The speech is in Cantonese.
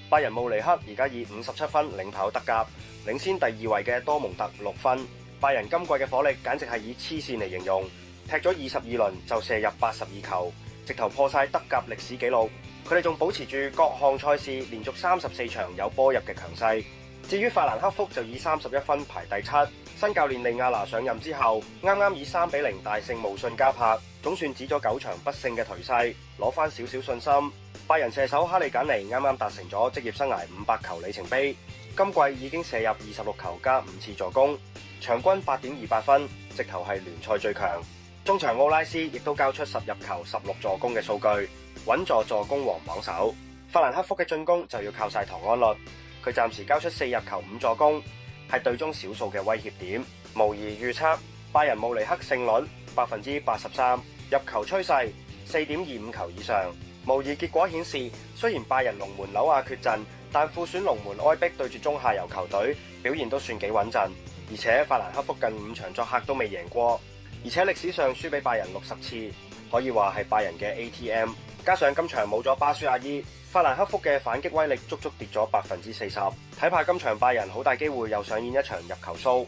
拜仁慕尼黑而家以57分領跑德甲，領先第2位嘅多蒙特6分。拜仁今季嘅火力簡直係以黐線嚟形容，踢咗22輪就射入82球，直頭破晒德甲歷史紀錄。佢哋仲保持住各項賽事連續34場有波入嘅強勢。至於法蘭克福就以31分排第7。新教練利亞拿上任之後，啱啱以3-0大勝慕遜加柏，總算止咗9場不勝嘅頹勢，攞翻少少信心。拜仁射手哈利簡尼啱啱達成咗職業生涯500球里程碑，今季已經射入26球加5次助攻，場均8.28分，直頭係聯賽最強。中場奧拉斯亦都交出10入球16助攻嘅數據，穩坐助攻王榜首。法蘭克福嘅進攻就要靠晒唐安律，佢暫時交出4入球5助攻，係隊中少數嘅威脅點。無疑預測拜仁慕尼黑勝率83%，入球趨勢4.25球以上。無疑結果顯示，雖然拜仁龍門紐亞缺陣，但副選龍門埃碧對住中下游球隊表現都算幾穩陣，而且法蘭克福近5場作客都未贏過，而且歷史上輸俾拜仁60次，可以話係拜仁嘅 ATM。加上今場冇咗巴舒亞伊，法蘭克福嘅反擊威力足足跌咗40%。睇怕今場拜仁好大機會又上演一場入球騷。